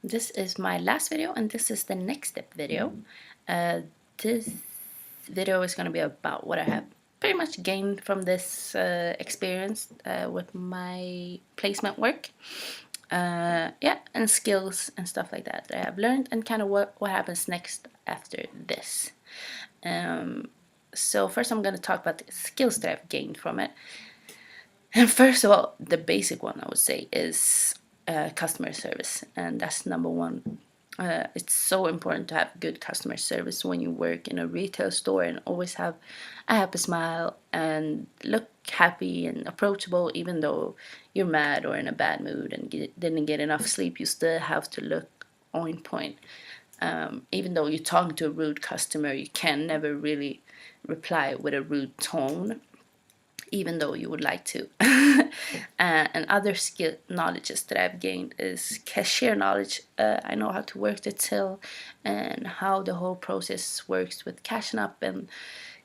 This is my last video, and this is the next step video. This video is going to be about what I have pretty much gained from this experience with my placement work. Yeah, and skills and stuff like that I have learned, and kind of what happens next after this. So first I'm going to talk about the skills that I've gained from it. And first of all, the basic one I would say is customer service, and that's number one. It's so important to have good customer service when you work in a retail store, and always have a happy smile and look happy and approachable. Even though you're mad or in a bad mood and didn't get enough sleep, you still have to look on point. Even though you're talking to a rude customer, you can never really reply with a rude tone, even though you would like to. And other skill knowledges that I've gained is cashier knowledge. I know how to work the till and how the whole process works with cashing up and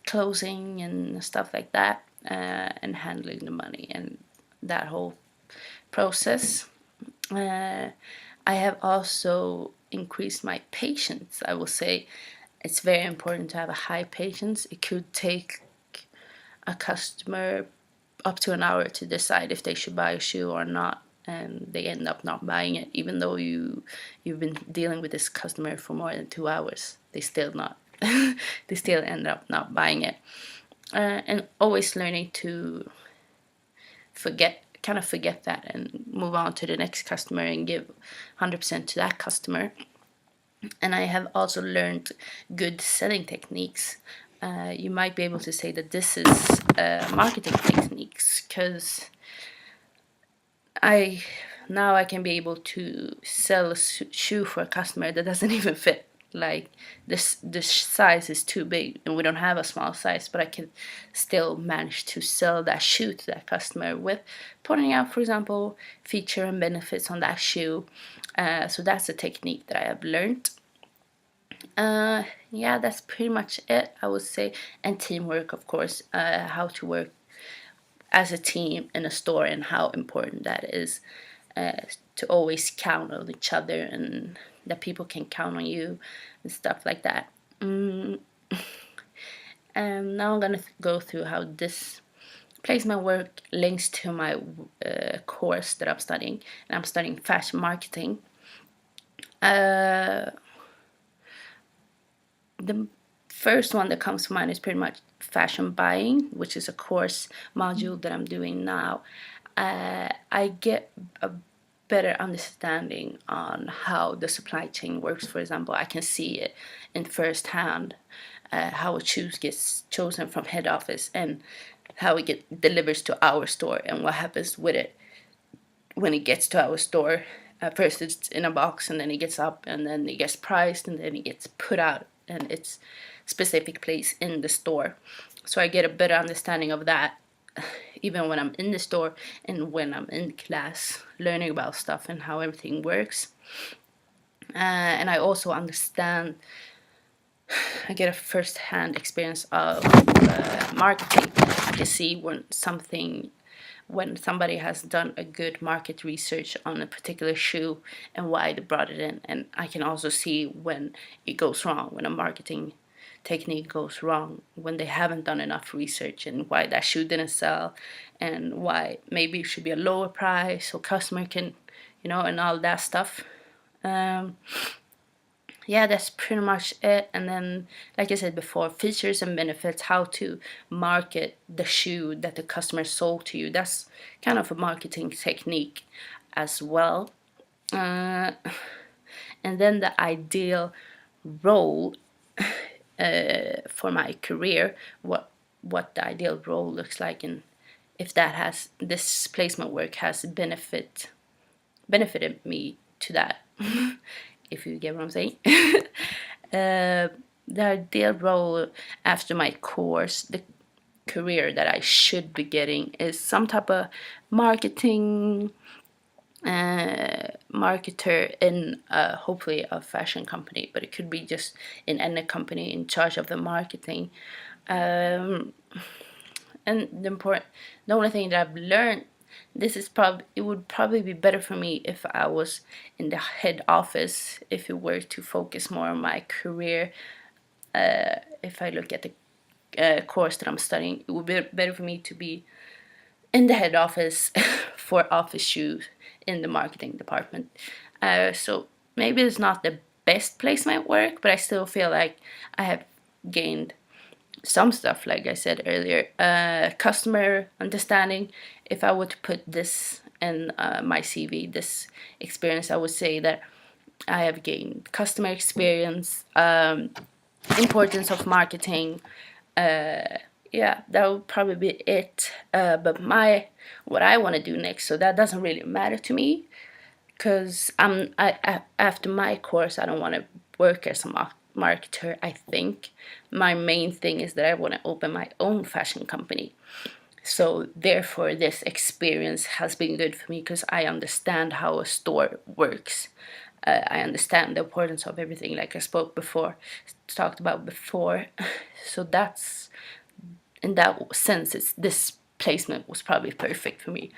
closing and stuff like that, and handling the money and that whole process. I have also increased my patience. I will say it's very important to have a high patience. It could take a customer up to an hour to decide if they should buy a shoe or not, and they end up not buying it, even though you've been dealing with this customer for more than 2 hours. They still not they still end up not buying it. And always learning to forget that and move on to the next customer and give 100% to that customer. And I have also learned good selling techniques. You might be able to say that this is marketing techniques, because I can be able to sell a shoe for a customer that doesn't even fit. Like this size is too big and we don't have a small size, but I can still manage to sell that shoe to that customer with pointing out, for example, feature and benefits on that shoe. So that's a technique that I have learned. Yeah, that's pretty much it, I would say. And teamwork, of course, how to work as a team in a store and how important that is, to always count on each other and that people can count on you and stuff like that. And now I'm gonna go through how this placement work links to my course that I'm studying, and I'm studying fashion marketing. The first one that comes to mind is pretty much fashion buying, which is a course module that I'm doing now. I get a better understanding on how the supply chain works. For example, I can see it in first hand, how a shoe gets chosen from head office and how it gets delivered to our store and what happens with it when it gets to our store. First it's in a box, and then it gets up, and then it gets priced, and then it gets put out in its specific place in the store. So I get a better understanding of that even when I'm in the store and when I'm in class learning about stuff and how everything works. And I also understand, I get a first-hand experience of marketing. I can see when somebody has done a good market research on a particular shoe and why they brought it in. And I can also see when it goes wrong, when a marketing technique goes wrong, when they haven't done enough research, and why that shoe didn't sell, and why maybe it should be a lower price so customer can, and all that stuff. Yeah, that's pretty much it. And then, like I said before, features and benefits, how to market the shoe that the customer sold to you. That's kind of a marketing technique as well. And then the ideal role for my career, what the ideal role looks like, and if this placement work has benefited me to that. If you get what I'm saying. The ideal role after my course, the career that I should be getting, is some type of marketing marketer in hopefully a fashion company, but it could be just in any company in charge of the marketing. And the only thing that I've learned it would probably be better for me if I was in the head office, if it were to focus more on my career. If I look at the course that I'm studying, it would be better for me to be in the head office for office shoes in the marketing department. So maybe it's not the best placement work, but I still feel like I have gained some stuff, like I said earlier. Customer understanding. If I were to put this in my CV, this experience, I would say that I have gained customer experience, importance of marketing. Yeah, that would probably be it. But what I want to do next, so that doesn't really matter to me, because after my course, I don't want to work as a marketer. I think my main thing is that I want to open my own fashion company. So therefore, this experience has been good for me because I understand how a store works. I understand the importance of everything, like I talked about before. So that's, in that sense, this placement was probably perfect for me.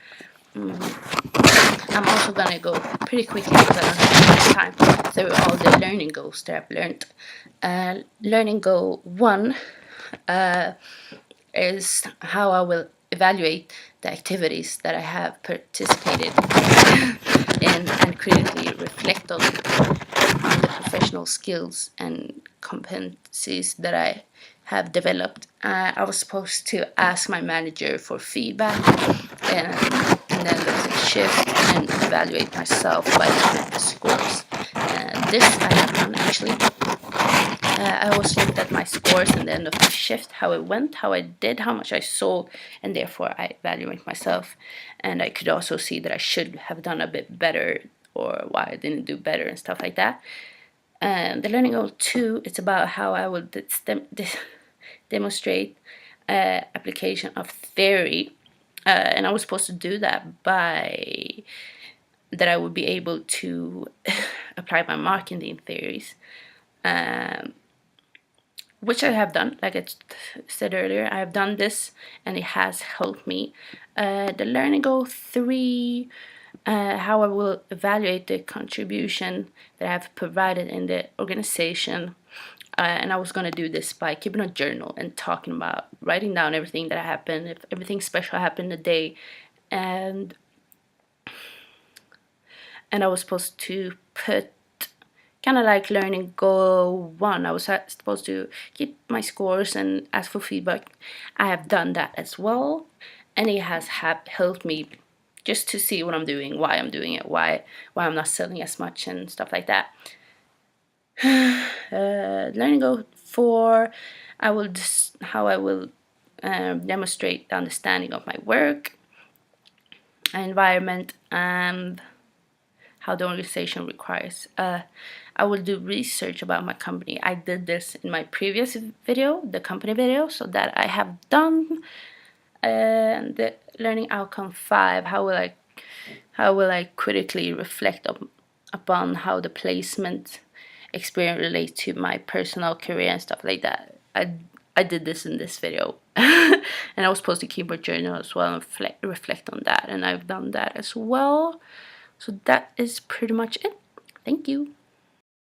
I'm also gonna go pretty quickly because I don't have much time through all the learning goals that I've learned. Learning goal 1 is how I will evaluate the activities that I have participated in and critically reflect on the professional skills and competencies that I have developed. I was supposed to ask my manager for feedback and then look at shift and evaluate myself by looking at the scores. This I have done actually. I always looked at my scores at the end of the shift, how it went, how I did, how much I sold, and therefore I evaluate myself. And I could also see that I should have done a bit better or why I didn't do better and stuff like that. And the learning goal 2, it's about how I will demonstrate application of theory. And I was supposed to do that by that I would be able to apply my marketing theories. Which I have done, like I said earlier, I have done this and it has helped me. The learning goal 3, how I will evaluate the contribution that I have provided in the organization. And I was going to do this by keeping a journal and talking about writing down everything that happened, if everything special happened a day. And I was supposed to put kind of like learning goal 1. I was supposed to keep my scores and ask for feedback. I have done that as well, and it has helped me just to see what I'm doing, why I'm doing it, why I'm not selling as much and stuff like that. Learning goal 4, how I will demonstrate the understanding of my work, environment, and how the organization requires. I will do research about my company. I did this in my previous video, the company video, so that I have done. And the learning outcome 5, how will I critically reflect upon how the placement experience relates to my personal career and stuff like that. I did this in this video. And I was supposed to keep a journal as well and reflect on that, and I've done that as well. So that is pretty much it. Thank you.